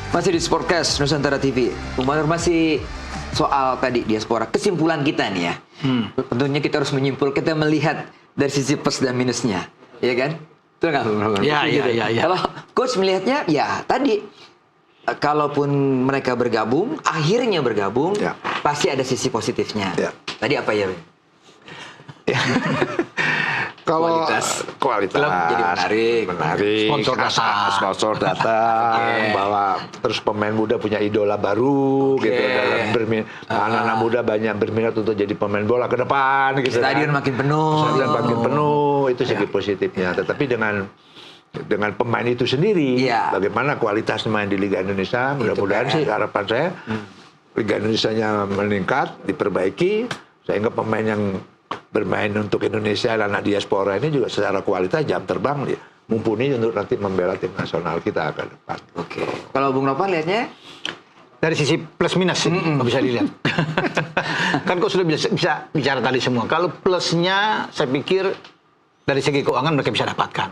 Masih di Sportcast Nusantara TV. Umar masih soal tadi diaspora. Kesimpulan kita nih ya. Tentunya kita harus menyimpul, kita melihat dari sisi plus dan minusnya, ya kan? Betul nggak, Bung Roman? Iya. Kalau coach melihatnya, ya tadi, kalaupun mereka bergabung, akhirnya bergabung, Ya. pasti ada sisi positifnya. Ya. Tadi apa ya? Kalau Kualitas. Klub jadi menarik. sponsor datang, bawa terus pemain muda punya idola baru gitu dalam anak-anak muda banyak berminat untuk jadi pemain bola ke depan gitu. Stadion makin penuh. Stadion makin penuh, itu segi positifnya. Tetapi dengan pemain itu sendiri, bagaimana kualitas pemain di Liga Indonesia, mudah-mudahan sih harapan saya Liga Indonesia-nya meningkat, diperbaiki sehingga pemain yang bermain untuk Indonesia dan anak diaspora ini juga secara kualitas jam terbang dia mumpuni untuk nanti membela tim nasional kita ke depan. Oke. Kalau Bung Novan lihatnya dari sisi plus minus nggak bisa dilihat. Kan kok sudah bisa bicara tadi semua. Kalau plusnya saya pikir dari segi keuangan mereka bisa dapatkan.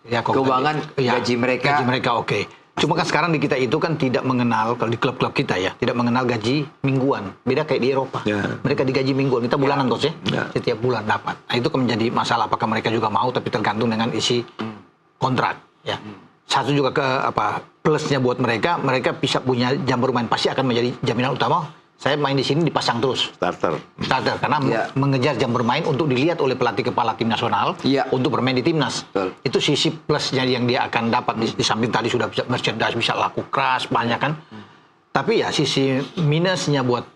Ya, keuangan gaji mereka oke. Cuma kan sekarang di kita itu kan tidak mengenal, kalau di klub-klub kita ya, tidak mengenal gaji mingguan. Beda kayak di Eropa. Mereka digaji mingguan, kita bulanan coach ya. Setiap bulan dapat. Nah, itu kan menjadi masalah apakah mereka juga mau, tapi tergantung dengan isi kontrak ya. Satu juga plusnya buat mereka bisa punya jam bermain, pasti akan menjadi jaminan utama. Saya main di sini dipasang terus. Starter karena mengejar jam bermain untuk dilihat oleh pelatih kepala tim nasional untuk bermain di timnas. Itu sisi plusnya yang dia akan dapat di samping tadi sudah bisa merchandise, bisa laku keras banyak kan. Tapi ya sisi minusnya buat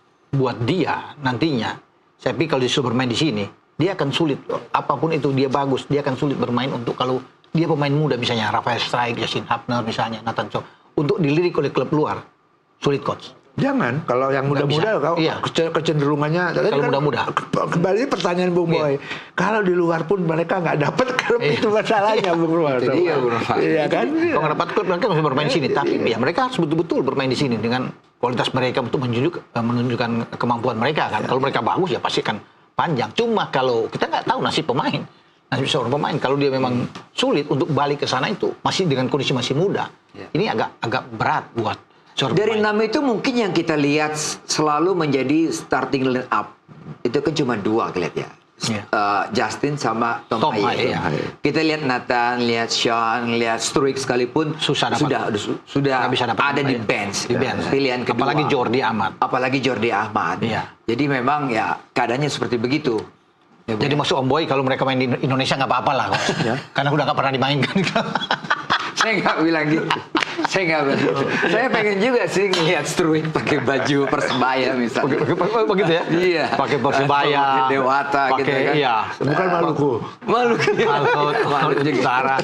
dia nantinya, saya pikir kalau disuruh bermain di sini, dia akan sulit. Apapun itu dia bagus, dia akan sulit bermain untuk kalau dia pemain muda misalnya Rafael Struijk, Yasin Hapner misalnya, Nathan Cho, untuk dilirik oleh klub luar, sulit coach. Jangan, kalau yang muda-muda kecenderungannya kalau muda-muda. Kembali pertanyaan Bung Boy. Kalau di luar pun mereka nggak dapat klub, itu masalahnya Bung Roman. Iya kan? Kalau nggak dapat klub mereka bisa bermain di sini, tapi ya mereka harus betul-betul bermain di sini dengan kualitas mereka untuk menunjukkan kemampuan mereka kan. Kalau mereka bagus ya pasti akan panjang. Cuma kalau kita nggak tahu nasib pemain, nasib seorang pemain kalau dia memang sulit untuk balik ke sana itu masih dengan kondisi masih muda. Ini agak berat buat dari nama itu mungkin yang kita lihat selalu menjadi starting line up itu kan cuma dua kelihatan ya. Justin sama Tom Haye. Kita lihat Nathan, lihat Sean, lihat Struijk sekalipun sudah ada di bench. Pilihan kedua. Apalagi Jordi Amat. Jadi memang ya keadaannya seperti begitu. Jadi maksud Om Boy kalau mereka main di Indonesia nggak apa-apa lah, karena udah nggak pernah dimainkan. Saya nggak bilang gitu. Saya pengen juga sih ngelihat Struijk pakai baju Persebaya misalnya. Begitu ya? Iya. Pakai Persebaya, Dewata gitu kan. Iya. Bukan Maluku. Maluku Utara.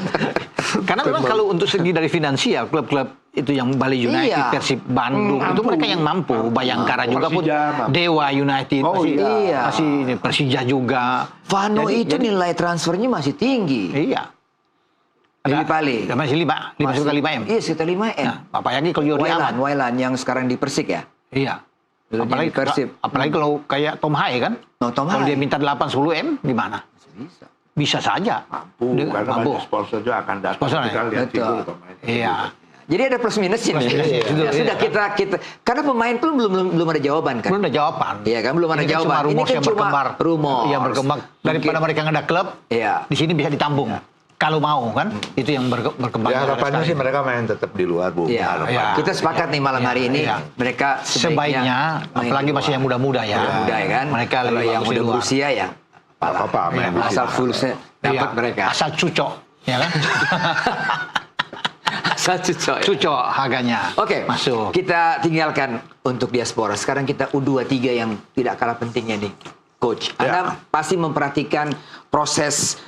Karena memang kalau untuk segi dari finansial, klub-klub itu yang Bali United, Persib Bandung, itu mereka yang mampu. Bayangkara juga pun, Dewa United, masih Persija juga. Vano itu nilai transfernya masih tinggi. Iya. Pali. Masih 5M. Iya, sekitar 5M. Nah, apalagi kalau Jordi Amat. Wailan yang sekarang di Persik ya? Iya. Apalagi Persib. Apalagi kalau kayak Tom Haye kan? Kalau dia minta 8-10M, gimana? Bisa saja. Mampu. Sponsor juga akan datang. Kita lihat itu pemain. Iya. Jadi ada plus minusnya nih. Sudah kita karena pemain pun belum ada jawaban kan? Belum ada jawaban. Iya kan, belum ada jawaban. Ini kan cuma rumor. Iya, berkembang. Daripada mereka nggak ada klub, di sini bisa ditampung. Kalau mau kan, itu yang berkembang. Ya harapannya sih mereka main tetap di luar, Bu. Kita sepakat nih malam hari ini, mereka sebaiknya apalagi masih yang muda-muda ya. Muda ya kan? Mereka yang udah berusia ya. Apa-apa. Asal fullnya dapat mereka. Asal cucok, ya kan? Asal cucok. Cucok harganya. Oke, masuk. Kita tinggalkan untuk diaspora. Sekarang kita U23 yang tidak kalah pentingnya nih, Coach. Anda pasti memperhatikan proses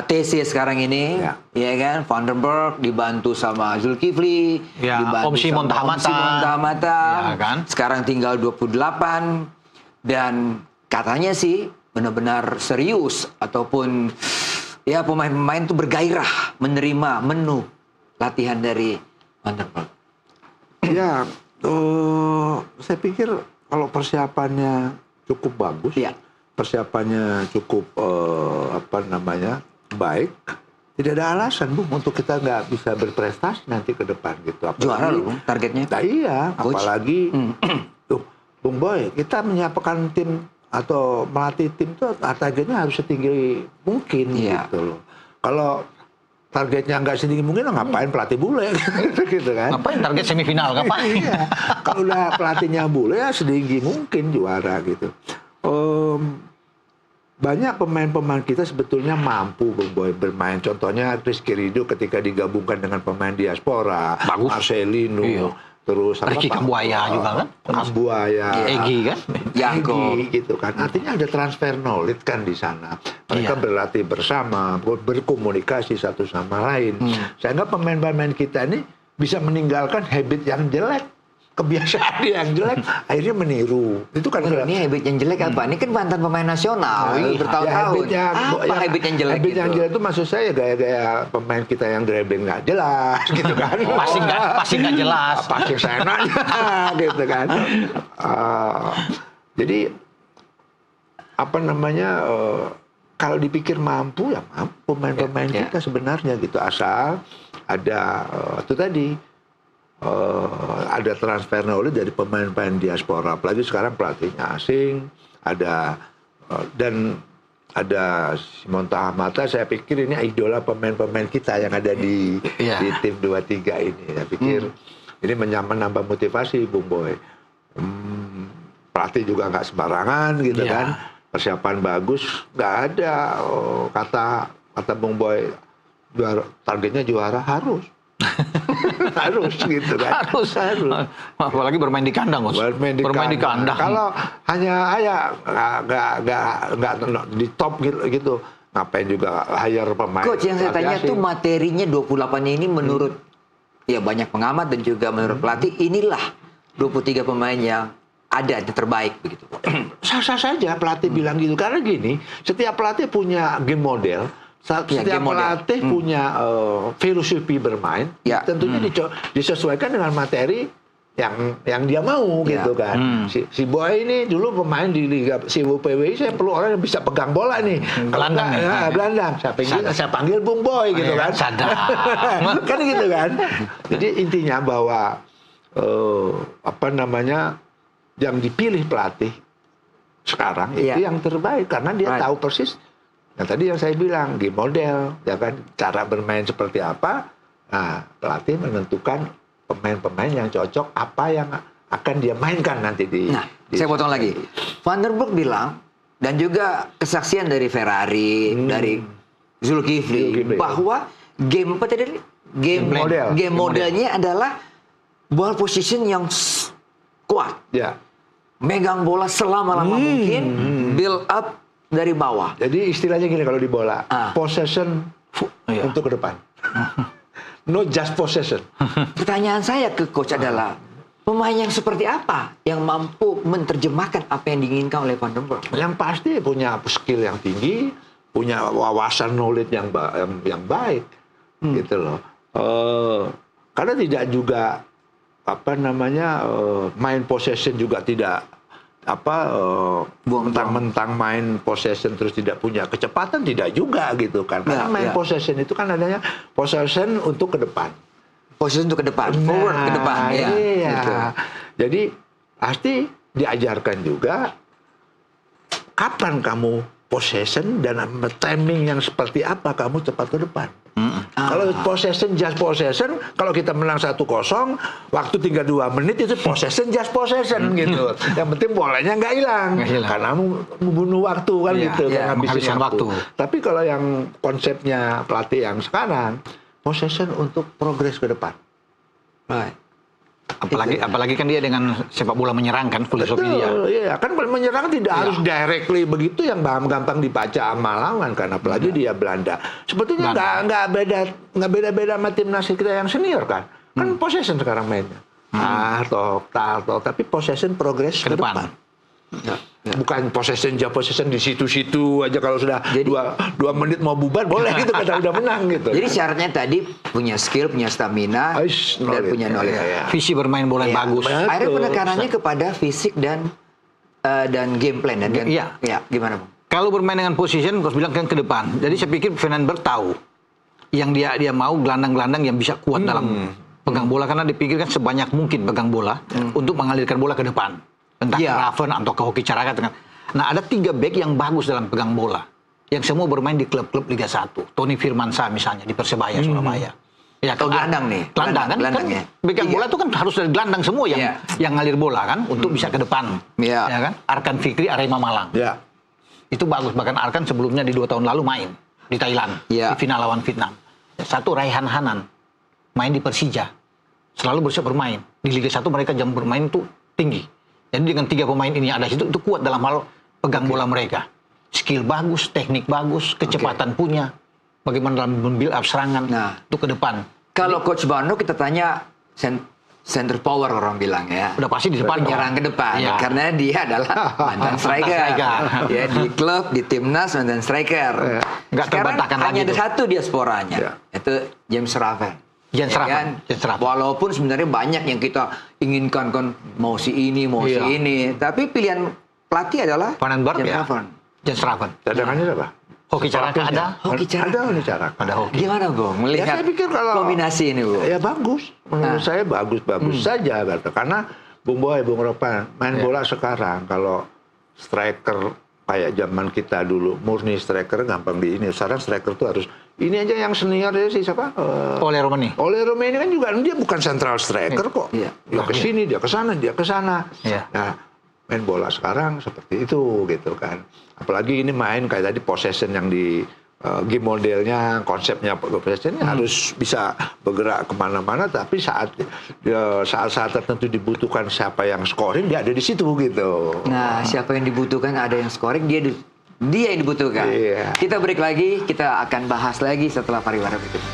TC sekarang ini, ya kan? Vandenberg dibantu sama Zulkifli, dibantu Om Simon Tahamata, ya kan? Sekarang tinggal 28 dan katanya sih benar-benar serius ataupun ya pemain-pemain itu bergairah menerima menu latihan dari Vandenberg. Ya, saya pikir kalau persiapannya cukup bagus, persiapannya cukup baik, tidak ada alasan Bung untuk kita nggak bisa berprestasi nanti ke depan gitu. Apalagi, juara loh Bung, targetnya. Nah, iya, Coach. Apalagi tuh Bung Boy, kita menyiapkan tim atau melatih tim itu targetnya harus setinggi mungkin gitu loh. Kalau targetnya nggak setinggi mungkin, ngapain pelatih bule gitu kan? Ngapain target semifinal? Ngapain? Iya. Kalau udah pelatihnya bule ya setinggi mungkin juara gitu. Banyak pemain-pemain kita sebetulnya mampu Bung Boy bermain. Contohnya Rizky Ridho ketika digabungkan dengan pemain diaspora, Marcelino, terus Ricky Kambuaya juga kan? Kambuaya, Egi kan? Egi gitu kan. Artinya ada transfer knowledge kan di sana. Mereka berlatih bersama, berkomunikasi satu sama lain. Sehingga pemain-pemain kita ini bisa meninggalkan habit yang jelek, kebiasaan yang jelek, akhirnya meniru. Itu kan ini habit yang jelek apa? Ini kan mantan pemain nasional, bertahun-tahun. Apa habit yang jelek? Habit yang jelek itu maksud saya gaya-gaya pemain kita yang dribbling nggak jelas, gitu kan? Pasti nggak jelas. Pasti senaknya, gitu kan? Jadi apa namanya? Kalau dipikir mampu ya mampu pemain-pemain kita sebenarnya gitu, asal ada itu tadi. Ada transfer knowledge dari pemain-pemain diaspora, apalagi sekarang pelatihnya asing, ada dan ada Simon Tahamata. Saya pikir ini idola pemain-pemain kita yang ada di tim 23 ini. Saya pikir ini menambah motivasi Bung Boy. Pelatih juga nggak sembarangan gitu kan, persiapan bagus, nggak ada kata Bung Boy targetnya juara harus. Harus gitu kan. Harus. Apalagi bermain di kandang, Bos. Bermain di kandang. Kalau hanya nggak di top gitu, ngapain juga hire pemain. Coach, yang saya tanya tuh materinya 28 ini menurut ya banyak pengamat dan juga menurut pelatih, inilah 23 pemain yang ada yang terbaik begitu. Sah-sah saja pelatih bilang gitu, karena gini, setiap pelatih punya game model. Setiap pelatih punya filosofi bermain, tentunya disesuaikan dengan materi yang dia mau gitu kan. Si Boy ini dulu pemain di Liga Siwu PWI, saya perlu orang yang bisa pegang bola nih. Gelandang. Saya panggil Bung Boy gitu kan. Kan gitu kan. Jadi intinya bahwa yang dipilih pelatih sekarang itu yang terbaik karena dia tahu persis. Nah tadi yang saya bilang game model, ya kan, cara bermain seperti apa. Nah pelatih menentukan pemain-pemain yang cocok apa yang akan dia mainkan nanti di. Nah, saya potong lagi. Van der Broek bilang dan juga kesaksian dari Ferrari, dari Zulkifli bahwa game apa tadi? Game modelnya adalah ball position yang kuat. Ya. Megang bola selama-lama mungkin, build up dari bawah. Jadi istilahnya gini kalau di bola, possession untuk ke depan. Not just possession. Pertanyaan saya ke coach adalah, pemain yang seperti apa yang mampu menerjemahkan apa yang diinginkan oleh Van der Broek? Yang pasti punya skill yang tinggi, punya wawasan knowledge yang baik, gitu loh. Karena tidak juga main possession juga tidak mentang-mentang main possession terus tidak punya kecepatan, tidak juga gitu kan. Karena main possession itu kan adanya possession untuk ke depan. Possession untuk ke depan, forward ke depan. Iya. Gitu. Jadi pasti diajarkan juga kapan kamu possession dan timing yang seperti apa kamu cepat ke depan. Kalau possession just possession, kalau kita menang 1-0, waktu tinggal 2 menit itu possession just possession gitu. Yang penting bolanya nggak hilang, karena membunuh waktu kan gitu, menghabiskan waktu. Tapi kalau yang konsepnya pelatih yang sekarang, possession untuk progres ke depan. Right. Apalagi kan dia dengan sepak bola menyerang kan filosofi dia. Iya, kan menyerang tidak harus directly begitu yang gampang dibaca sama lawan karena apalagi dia Belanda. Sebetulnya nggak beda sama timnas kita yang senior kan. Kan possession sekarang mainnya. Tapi possession progress ke depan. Bukan possession di situ-situ aja, kalau sudah 2 menit mau bubar boleh gitu kita udah menang gitu. Jadi syaratnya tadi punya skill, punya stamina, dan punya knowledge. Visi bermain bola yang bagus. Akhirnya penekanannya kepada fisik dan game plan dan gimana Bang? Kalau bermain dengan position, Coach bilang kan ke depan. Jadi saya pikir Van den Berg tahu yang dia mau gelandang-gelandang yang bisa kuat dalam pegang bola, karena dipikirkan sebanyak mungkin pegang bola untuk mengalirkan bola ke depan, entah ke Raven atau ke Hoki Caraka. Nah, ada 3 back yang bagus dalam pegang bola, yang semua bermain di klub-klub Liga 1. Tony Firmansyah misalnya di Persebaya Surabaya. Ya, gelandang nih. Gelandang kan, ya. pegang bola itu kan harus dari gelandang semua yang ngalir bola kan untuk bisa ke depan. Ya kan? Arkan Fikri Arema Malang. Ya. Itu bagus, bahkan Arkan sebelumnya di 2 tahun lalu main di Thailand di final lawan Vietnam. Satu Raihan Hanan main di Persija. Selalu bersiap bermain. Di Liga 1 mereka jam bermain itu tinggi. Jadi dengan 3 pemain ini ada situ, itu kuat dalam hal pegang bola mereka. Skill bagus, teknik bagus, kecepatan punya. Bagaimana dalam membuild up serangan itu ke depan. Kalau Coach Bano kita tanya center power orang bilang ya. Udah pasti di depan. Penyerang ke depan. Karena dia adalah mantan striker. Ya, di klub, di timnas mantan striker. Nggak terbantahkan lagi. Hanya ada satu diasporanya. Itu James Raven. James Raven. Walaupun sebenarnya banyak yang kita inginkan kan, mau si ini, mau si ini. Tapi pilihan pelatih adalah James Raven. James Raven. Cadangannya apa? Hoki Caraka ada. Hoki Caraka. Ada Hoki. Gimana Bung melihat saya pikir kalau kombinasi ini Bung? Ya bagus. Menurut saya bagus-bagus saja kata. Karena Bung Boy, Bung Ropan main bola sekarang kalau striker kayak zaman kita dulu murni striker gampang di ini. Sekarang striker tuh harus ini aja yang senior ya sih siapa? Ole Romani. Ole Romani kan juga dia bukan central striker kok. Dia ke sini, dia ke sana, dia ke sana. Nah, main bola sekarang seperti itu gitu kan. Apalagi ini main kayak tadi possession yang di game modelnya, konsepnya possession harus bisa bergerak kemana-mana, tapi saat tertentu dibutuhkan siapa yang scoring dia ada di situ gitu. Nah, siapa yang dibutuhkan ada yang scoring dia yang dibutuhkan. Kita break lagi, kita akan bahas lagi setelah pariwara berikut.